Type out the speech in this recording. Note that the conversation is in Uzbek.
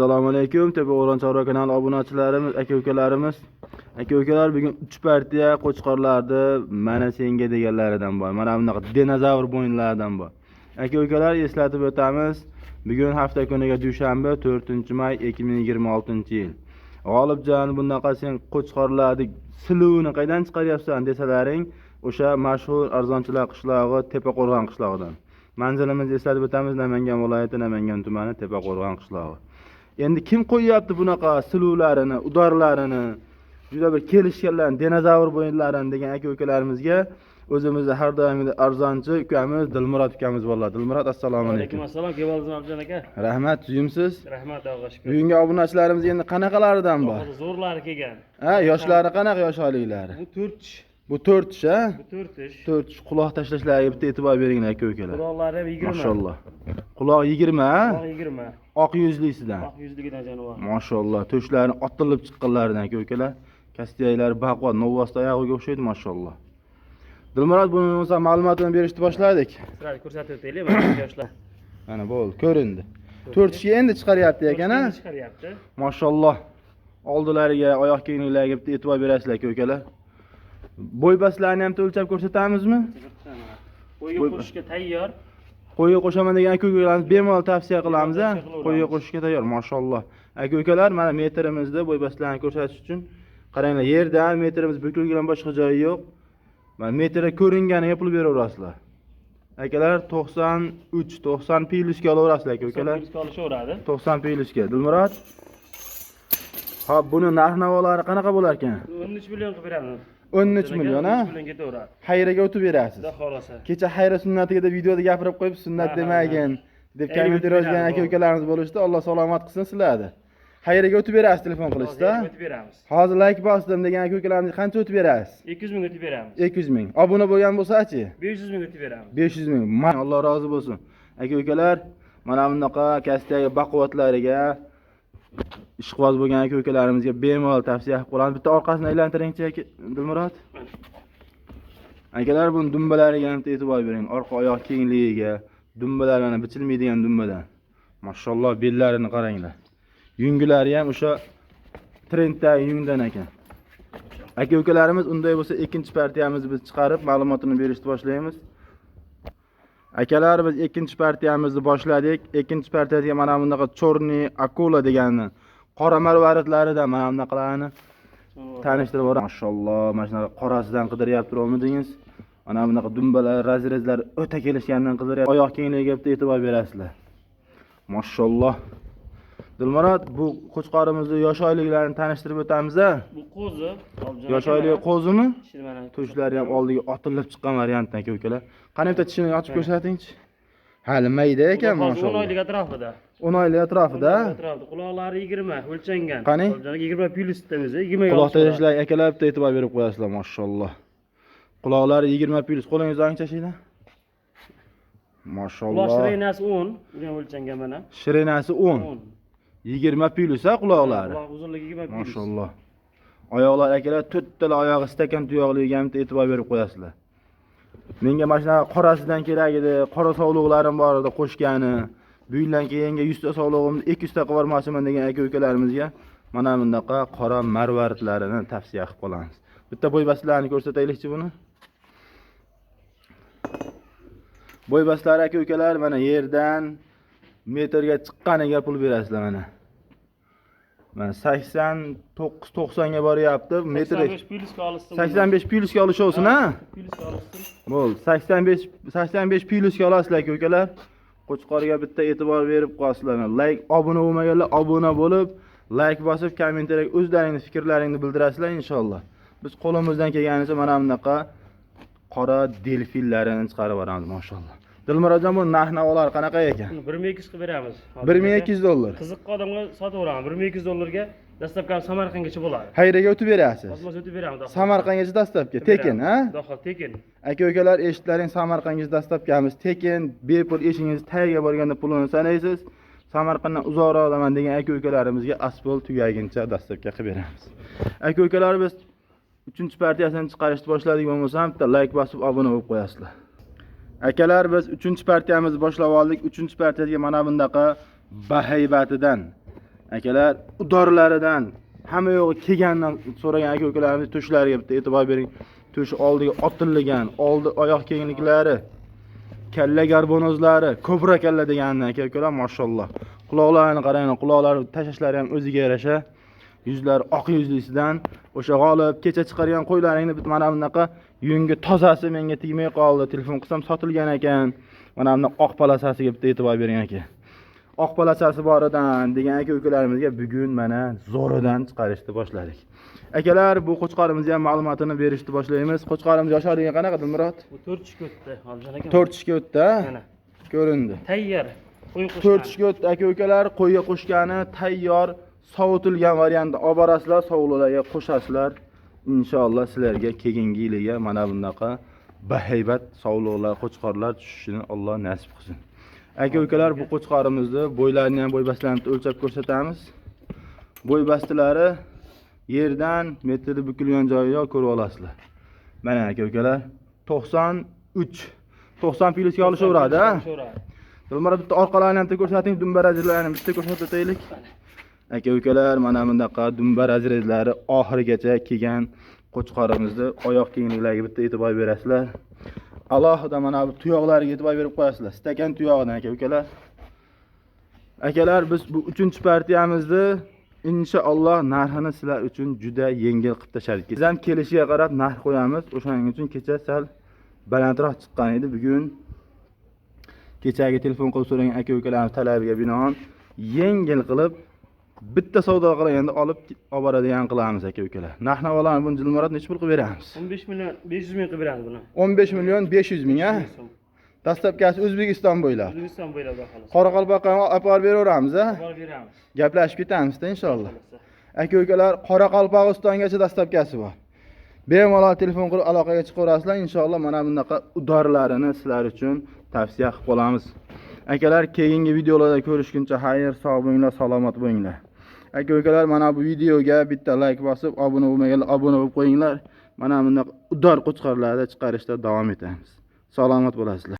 Assalomu alaykum, Tepa O'g'ron Chorva kanali obunachilarimiz, aka-ukalarimiz. Aka-ukalar, bugun 3 partiya qo'chqorlarni mana senga deganlaridan bor. Mana bunaqa dinozavr bo'yinlaridan bor. Aka-ukalar, eslatib o'tamiz. Bugun hafta kuniga dushanba, 4-may 2026-yil. G'olibjon, bunaqa sen qo'chqorlarning siluvini qaydan chiqaryapsan desalaring, o'sha mashhur arzonchilar qishlog'i Tepa Qo'rg'on qishlog'idan. Manzilimizni eslatib o'tamiz, Namangan viloyati, Namangan tumani, Tepa Qo'rg'on qishlog'i. Endi kim qo'yyapti bunaqa siluvlarini, udorlarini, juda bir kelishganlarni, dinozavr bo'yinlarini degan aka-ukalarimizga o'zimizni har doimgidek arzonchi ukamiz Dilmurod ukamiz bo'ladi. Dilmurod, assalomu alaykum. Assalom, keldingiz Abdujon aka. Rahmat, suyimsiz. Rahmat, Allohga shukr. Bugungi obunachilarimiz endi qanaqalaridan bor? Zo'rlari kelgan. Ha, yoshlari qanaqa yosh oliklari? Bu 4. Bu 4 ha? Bu 4. 4 quloq tashlashlariga bitta e'tibor beringlar aka-ukalar. Quloqlari 20. Mashalloh. Quloq 20 ha? Quloq 20. Oq yuzlisidan. Oq yuzligidan jonivor. Mashalloh, to'shlarini otilib chiqqanlaridan aka-ukalar. Kastiyaylari baquvvat, novvosda oyog'iga o'xshaydi, mashalloh. Dilmurod, buni o'zi ma'lumotini berishni boshladik. Sizlarga ko'rsatib o'taylik, mana yoshlar. Mana bo'ldi, ko'rindi. 4 kishi endi chiqaryapti ekan-a? Chiqaryapti. Mashalloh. Oldilariga, oyoq kengliklariga bitta e'tibor berasizlar aka-ukalar. Bo'y baslarni ham o'lchab ko'rsatamizmi? Qo'yga qo'shishga tayyor. Qo'yga qo'shaman degan aka-ukalarimiz bemalol tavsiya qilamiz a. Qo'yga qo'shishga tayyor, mashalloh. Aka-ukalar, mana metrimizda bo'y baslarni ko'rsatish uchun qaranglar, yerdan metrimiz bukilgan boshqa joyi yo'q. Mana metrga ko'ringaniga pul beraverasizlar. Akalar 90 plyusga olaverasizlar aka-ukalar. 90 olishaveradi. 90 plyusga. Dilmurod. Xo'p, buni narx-navolari qanaqa bo'lar ekan? 13 million qilib beramiz. 13 million ha? 13 million ketaveradi. Xayriga o'tib berasiz. Xudo xolasa. Kecha xayri sunnatiga deb videoda gapirib qo'yib, sunnat demagin deb kommentar yozgan aka-ukalarimiz bo'lishdi. Alloh salomat qilsin sizlarni. Xayriga o'tib berasiz telefon qilishda. O'tib beramiz. Hozir like bosdim degan aka-ukalarimiz qancha o'tib berasiz? 200 ming o'tib beramiz. 200 ming. Obuna bo'lgan bo'lsa-chi? 500 ming o'tib beramiz. 500 ming. Alloh rozi bo'lsin. Aka-ukalar, mana bunaqa kasbiyaga baquvvatlariga ishqiboz bo'lgan aka-ukalarimizga bemalol tavsiya qilib qolamiz. Bitta orqasini aylantiringchi Dilmurod. Akalar, buni dumbalariga ham e'tibor bering. Orqa oyoq kengligiga, dumbalar mana bichilmaydigan dumbadan. Mashalloh, bellarini qaranglar. Yungilari ham o'sha trenddagi yungdan ekan. Aka-ukalarimiz, unday bo'lsa ikkinchi partiyamizni biz chiqarib ma'lumotini berishni boshlaymiz. Akalar, biz ikkinchi partiyamizni boshladik. Ikkinchi partiyasiga mana bunaqa chorni akula deganni qora marvaritlaridan mana bunaqalarni tanishtirib o'raman. Mashalloh, mana shunaqa qorasidan qidiryapti olmadingiz. Mana bunaqa dumbalar, razrezlar o'ta kelishgandan qidiryapti. Oyoq kengligiga bitta e'tibor berasizlar. Mashalloh. Dilmurod, bu qo'chqorimizni yosh oyliklarini tanishtirib o'tamiz-a? Bu qo'zi. Yosh oyligi qo'zimi? Mana Tushlari ham oldiga otilib chiqqan variantdan aka-ukalar. Qani bitta tishini ochib ko'rsatingchi. Hali mayda ekan, mashalloh. 10 oylik atrofida. 10 oylik atrofida. Quloqlari 20 o'lchangan. Qani? 20 plyus demiz, 20 Quloq tashlar akalar bitta e'tibor berib qo'yasizlar, mashalloh. Quloqlari 20 plyus, qo'lingizdan tashinglar. Mashalloh. Quloq shirinasi 10, bu o'lchangan mana. Shirinasi 10. 20 plyus ha quloqlari. Quloq uzunligi 20 plyus. Mashalloh. Oyoqlar akalar to'rttala oyog'i stakan tuyoqligiga ham e'tibor berib qo'yasizlar. Menga mana shunaqa qorasidan kerak edi, qora sovliqlarim bor edi qo'shgani. Bu yildan keyinga 100 ta sovlig'imni 200 ta qilib bormoqchiman degan aka-ukalarimizga mana bunaqa qora marvaritlarini tavsiya qilib qolamiz. Bitta bo'y baslarni ko'rsataylikchi buni. Bo'y baslari aka-ukalar mana yerdan metrga chiqqaniga pul berasizlar mana. Mana 89-90 ga boryapti. Metr 85 plyusga olishsin. 85 plyusga olishovsin ha? Plyusga olishsin. Bo'ldi. 85 plyusga olasizlar aka-ukalar. Qo'chqorga bitta e'tibor berib qo'yasizlar. Like, obuna bo'lmaganlar obuna bo'lib, like bosib, kommentariyga o'zlaringiz fikrlaringizni bildirasizlar inshaalloh. Biz qo'limizdan kelganicha mana bunaqa qora delfinlarini chiqarib boramiz, mashalloh. Dilmurodjon, bu narx-navolar qanaqa ekan? 1200 qilib beramiz. 1200 dollar. Qiziq odamga sotaveraman. 1200 dollarga dastlabki Samarqandgacha bo'ladi. Xayriga o'tib berasiz. Osmos o'tib beramiz. Samarqandgacha dastlabki tekin, ha? Dohol tekin. Aka-ukalar, eshitlaring, Samarqandgacha dastlabkamiz tekin, bepul eshingiz tayyorga borganda pulini sanaysiz. Samarqanddan uzoqroq olaman degan aka-ukalarimizga asfalt tugaguncha dastlabki qilib beramiz. Aka-ukalar, biz 3-partiyasini chiqarishni boshladik bo'lmasam, bitta like bosib obuna bo'lib qo'yasizlar. Akalar, biz 3-partiyamizni boshlab oldik. 3-partiyasiga mana bunaqa bahaybatidan Akalar, udorlaridan hamma yo'g'i kelgandan so'ragan aka-ukalarimiz to'shlariga bitta e'tibor bering. To'sh oldiga otilgan, oldi oyoq kengliklari, kalla garbonozlari, kobra kalla degandan aka-ukalar mashalloh. Quloqlarini qarang, quloqlari tashashlari ham o'ziga yarasha. Yuzlari oq yuzlisidan o'sha g'olib kecha chiqargan qo'ylaringni mana bunaqa yungi tozasi menga tegmay qoldi. Telefon qilsam sotilgan ekan. Mana bunaqa oq palasasiga bitta e'tibor bering aka. Oq palasasi boridan degan aka-ukalarimizga bugun mana zo'ridan chiqarishni boshladik. Akalar, bu qo'chqorimizni ham ma'lumotini berishni boshlaymiz. Qo'chqorimiz yoshlig'i qanaqa Dilmurod? Bu 4 tushga o'tdi, Aljon aka. 4 tushga o'tdi, Mana. ko'rindi. Tayyor. Qo'y 4 tushga o'tdi aka-ukalar, qo'yga qo'shgani tayyor, sovutilgan variantda olib borasizlar, sovuqlarga qo'shasizlar. Inshaalloh sizlarga keyingi yiliga mana bunaqa bahaybat sovuqlar, qo'chqorlar tushishini Alloh nasib qilsin. Aka-ukalar, bu qo'chqorimizni bo'ylarini ham bo'ybastlarini o'lchab ko'rsatamiz. Bo'ybastilari yerdan metrda bukilgan joyi yo'q, ko'rib olasizlar. Mana aka-ukalar 93 90 plyusga olishaveradi, ha? Dilmurod bitta orqalarini ham ko'rsating, dumbarazlarni bitta ko'rsataylik. Aka-ukalar, mana bunaqa dumbarazlari oxirigacha kelgan qo'chqorimizni oyoq kengliklariga bitta e'tibor berasizlar. Alohida mana bu tuyoqlariga e'tibor berib qo'yasizlar. Stakan tuyog'idan aka-ukalar. Akalar, biz bu 3-partiyamizni inshaalloh narxini sizlar uchun juda yengil qilib tashladik. Biz ham kelishiga qarab narx qo'yamiz. O'shaning uchun kecha sal balandroq chiqqan edi. Bugun kechagi telefon qilib so'ragan aka-ukalarning talabiga binoan yengil qilib bitta savdo qilganda olib boradigan qilamiz aka-ukalar. Narx-navolarni buni Dilmurod necha pul qilib beramiz? 15 million 500 ming qilib beramiz buni. 15 million 500 ming, ha? Dastlabkasi O'zbekiston bo'ylab. O'zbekiston bo'ylab xolos. Qoraqalpoqqa olib borib beraveramiz, ha? Olib beramiz. Gaplashib ketamiz-da inshaalloh. Aka-ukalar, Qoraqalpog'istongacha dastlabkasi bor. Bemalol telefon qilib aloqaga chiqaverasizlar. Inshaalloh mana bunaqa udorlarini sizlar uchun tavsiya qilib qolamiz. Akalar, keyingi videolarda ko'rishguncha xayr, sog' bo'linglar, salomat bo'linglar. Aka-ukalar, mana bu videoga bitta like bosib, obuna bo'lmaganlar obuna bo'lib qo'yinglar. Mana bunaqa udor qo'chqorlarda chiqarishda davom etamiz. Salomat bo'lasizlar.